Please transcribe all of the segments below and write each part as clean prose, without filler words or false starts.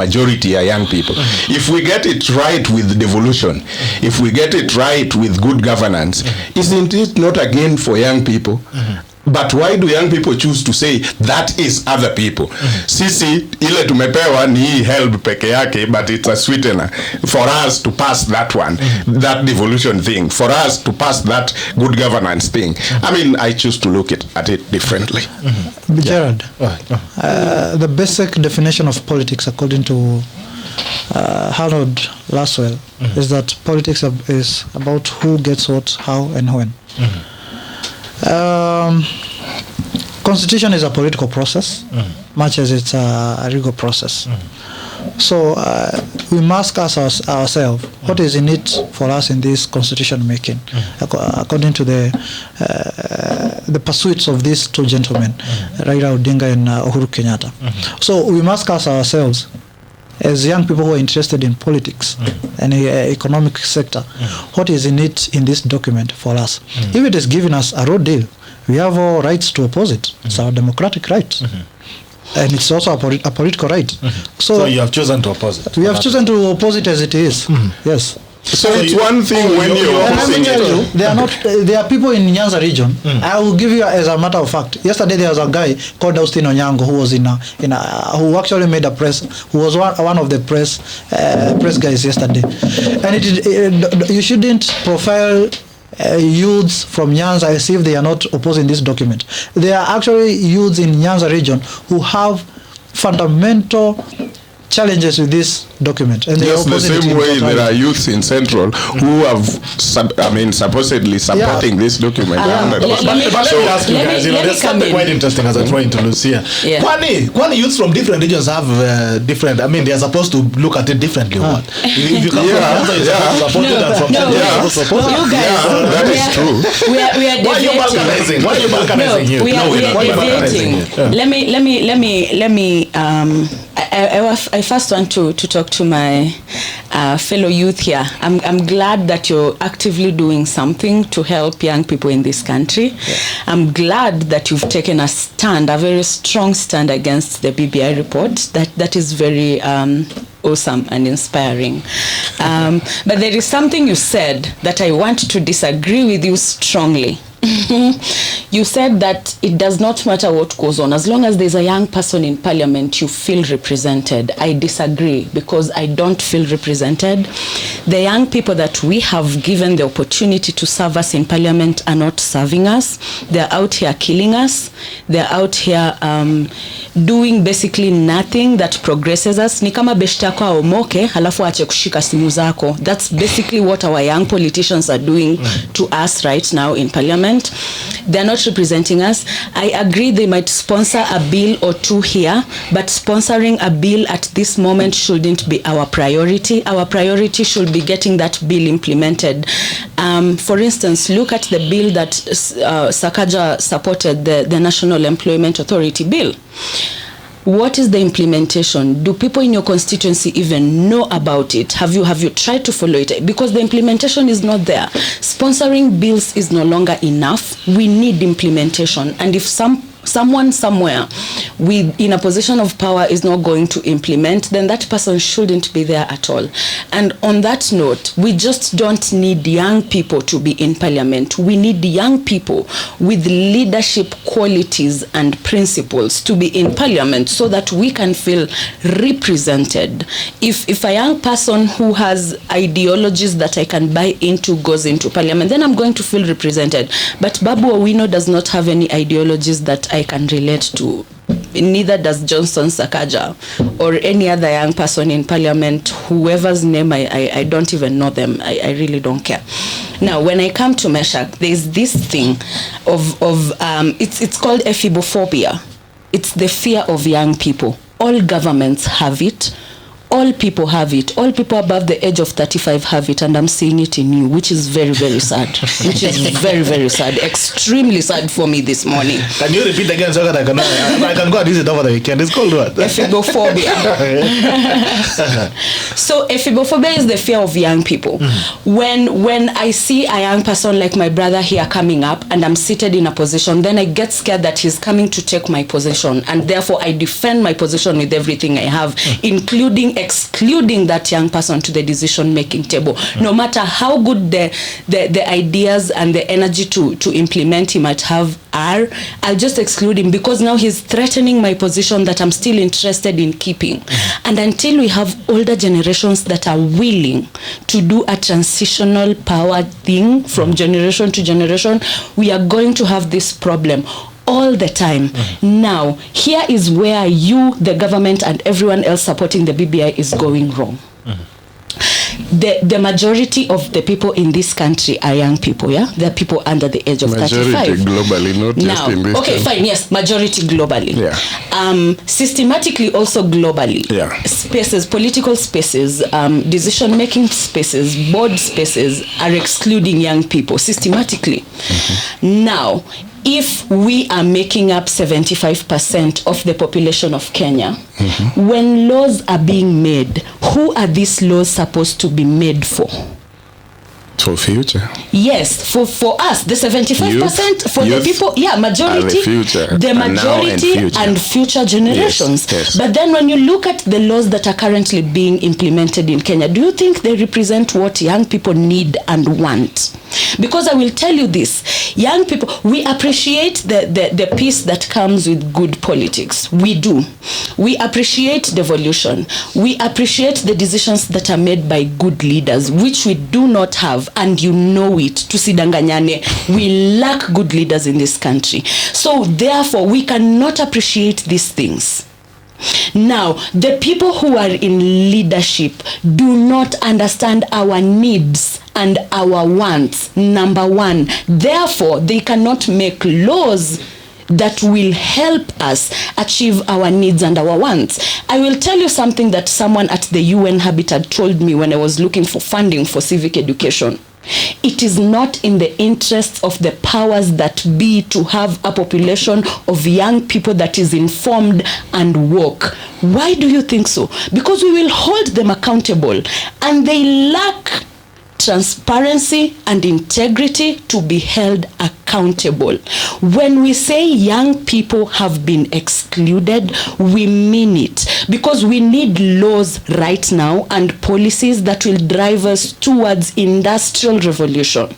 majority are young people. If we get it right with devolution, if we get it right with good governance, isn't it not again for young people? But why do young people choose to say that is other people? Sisi ile tumepewa ni help peke yake, but it's a sweetener for us to pass that one, that devolution thing, for us to pass that good governance thing. I mean, I choose to look at it differently. Gerald, the basic definition of politics according to Harold Laswell is that politics is about who gets what, how, and when. Constitution is a political process, much as it's a legal process. So we must ask ourselves, what is in it for us in this constitution making, according to the pursuits of these two gentlemen, Raila Odinga and Uhuru Kenyatta. So we must ask ourselves, as young people who are interested in politics and economic sector, what is in it in this document for us? If it is giving us a road deal, we have all rights to oppose it. It's our democratic right. And it's also a political right. So you have chosen to oppose it? We have chosen to oppose it as it is. Yes. So it's one thing when you're opposing it. There are people in Nyanza region. I will give you as a matter of fact. Yesterday there was a guy called Austin Onyango who was who actually made a press, who was one of the press guys yesterday. And you shouldn't profile youths from Nyanza as if they are not opposing this document. There are actually youths in Nyanza region who have fundamental challenges with this document, and just the same way there are youths in Central who have supposedly supporting this document. Let me ask you guys, there's something quite interesting as I try to lose here. Kwani youths from different regions have different, they're supposed to look at it differently. What? If you come from Nyanza, you're supposed to support it, and from Central you're supposed to support it. That is true. We are debating. Why are you balkanizing you? We are debating. Let me I first want to talk to my fellow youth here. I'm glad that you're actively doing something to help young people in this country. I'm glad that you've taken a stand, a very strong stand against the BBI report. That is very awesome and inspiring. But there is something you said that I want to disagree with you strongly. You said that it does not matter what goes on. As long as there's a young person in parliament, you feel represented. I disagree, because I don't feel represented. The young people that we have given the opportunity to serve us in parliament are not serving us. They're out here killing us. They're out here doing basically nothing that progresses us. Ni kama beshtako aomoke, halafu ache kushika simu zako. That's basically what our young politicians are doing to us right now in parliament. They're not representing us. I agree they might sponsor a bill or two here, but sponsoring a bill at this moment shouldn't be our priority. Our priority should be getting that bill implemented. For instance, look at the bill that Sakaja supported, the National Employment Authority bill. What is the implementation? Do people in your constituency even know about it? Have you tried to follow it? Because the implementation is not there. Sponsoring bills is no longer enough. We need implementation. And if someone somewhere in a position of power is not going to implement, then that person shouldn't be there at all. And on that note, we just don't need young people to be in parliament. We need young people with leadership qualities and principles to be in parliament so that we can feel represented. If a young person who has ideologies that I can buy into goes into parliament, then I'm going to feel represented. But Babu Owino does not have any ideologies that I can relate to. Neither does Johnson Sakaja or any other young person in parliament, whoever's name I don't even know them. I really don't care. Now, when I come to Meshach, there's this thing of it's called ephibophobia. It's the fear of young people. All governments have it. all people have it. All people above the age of 35 have it, and I'm seeing it in you, which is very, very sad. Which is very, very sad. Extremely sad for me this morning. Can you repeat again so that I can go and use it over the weekend? It's called what? Ephibophobia. So ephibophobia is the fear of young people. When I see a young person like my brother here coming up, and I'm seated in a position, then I get scared that he's coming to take my position, and therefore I defend my position with everything I have, including excluding that young person to the decision-making table. No matter how good the ideas and the energy to implement he might have are, I'll just exclude him, because now he's threatening my position that I'm still interested in keeping. And until we have older generations that are willing to do a transitional power thing from generation to generation, we are going to have this problem all the time. Now, here is where you, the government, and everyone else supporting the BBI is going wrong. The majority of the people in this country are young people, yeah? They're people under the age of 35. Majority globally, not just in this okay, fine, yes, majority globally. Yeah. Systematically also globally. Yeah. Spaces, political spaces, decision-making spaces, board spaces are excluding young people systematically. Now, if we are making up 75% of the population of Kenya, when laws are being made, who are these laws supposed to be made for? For future. Yes, for us, the 75% for the people, majority, the majority and future generations. Yes. But then when you look at the laws that are currently being implemented in Kenya, do you think they represent what young people need and want? Because I will tell you this, young people, we appreciate the peace that comes with good politics. We do. We appreciate devolution. We appreciate the decisions that are made by good leaders, which we do not have, and you know it. Tusidanganyane, we lack good leaders in this country. So therefore, we cannot appreciate these things. Now, the people who are in leadership do not understand our needs and our wants, number one. Therefore, they cannot make laws that will help us achieve our needs and our wants. I will tell you something that someone at the UN Habitat told me when I was looking for funding for civic education. It is not in the interests of the powers that be to have a population of young people that is informed and woke. Why do you think so? Because we will hold them accountable, and they lack transparency and integrity to be held accountable. When we say young people have been excluded, we mean it, because we need laws right now and policies that will drive us towards industrial revolution.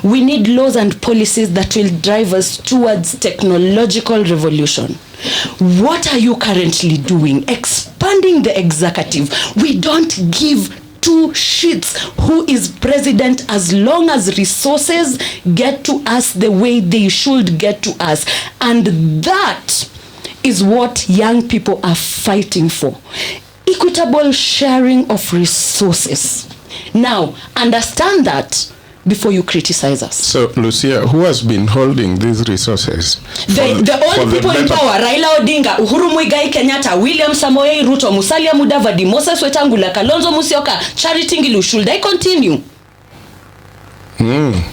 We need laws and policies that will drive us towards technological revolution. What are you currently doing? Expanding the executive. We don't give two shits who is president as long as resources get to us the way they should get to us. And that is what young people are fighting for. Equitable sharing of resources. Now, understand that before you criticize us. So, Lucia, who has been holding these resources? The only people in power: Raila Odinga, Uhuru Muigai Kenyatta, William Samoei Ruto, Musalia Mudavadi, Moses Wetangula, Kalonzo Musyoka, Charity Ngilu. Should I continue?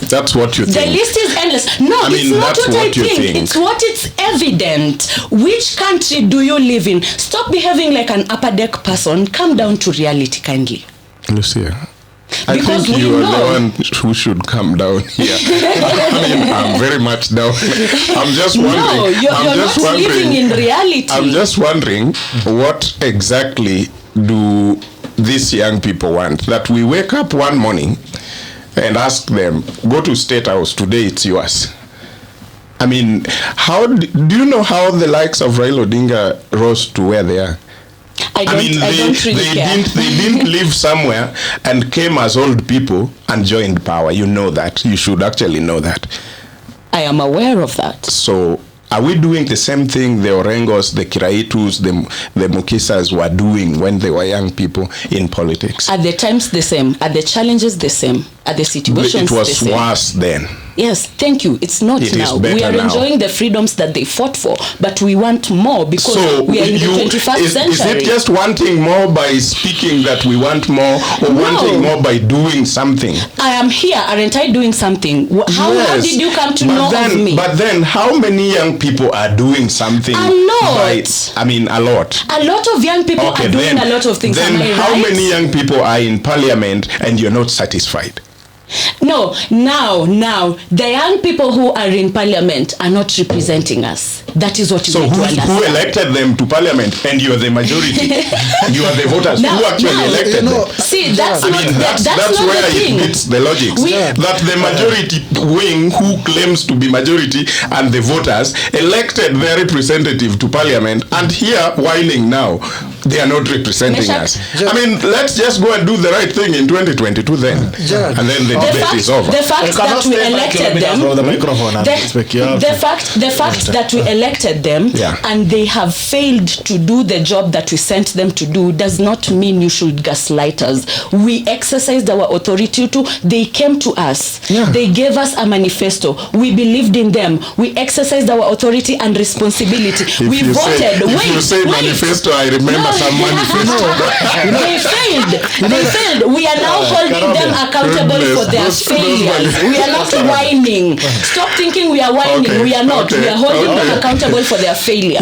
That's what you think. The list is endless. No, it's not what I think. It's what it's evident. Which country do you live in? Stop behaving like an upper deck person. Come down to reality kindly. Lucia, I Because think we you are know. the one who should come down here. I mean, I'm very much down. I'm just wondering. No, you're just not living in reality. I'm just wondering, what exactly do these young people want? That we wake up one morning and ask them, go to State House, today it's yours. I mean, how do you know how the likes of Raila Odinga rose to where they are? I don't really care. They didn't live somewhere and came as old people and joined power. You know that. You should actually know that. I am aware of that. So, are we doing the same thing the Orengos, the Kiraitus, the Mukisas were doing when they were young people in politics? Are the times the same? Are the challenges the same? Are the situations the same? It was worse then. Yes, thank you. It's not It now. is better We are now. enjoying the freedoms that they fought for, but we want more because we are in the 21st century. Is it just wanting more by speaking that we want more, or wanting more by doing something? I am here, aren't I doing something? How did you come to know of me? But then, how many young people are doing something? A lot. A lot. A lot of young people are doing a lot of things. Then Am I how right? many young people are in parliament and you're not satisfied? No, now, the young people who are in parliament are not representing us. That is what you need to understand. So who elected them to parliament and you are the majority? You are the voters. Who actually elected them? See, that's not that's not where the thing. it meets the logic. That the majority wing who claims to be majority and the voters elected their representative to parliament, and here whining now they are not representing us. I mean, let's just go and do the right thing in 2022 then. And then the debate is over. The fact that we elected them, the fact that we elected them and they have failed to do the job that we sent them to do does not mean you should gaslight us. We exercised our authority to. They came to us. They gave us a manifesto. We believed in them. We exercised our authority and responsibility. We voted. If you say manifesto, I remember some manifesto. They failed. They failed. We are now holding them accountable for their failures. We are not whining. Stop thinking we are whining. We are not. We are holding them accountable for their failure.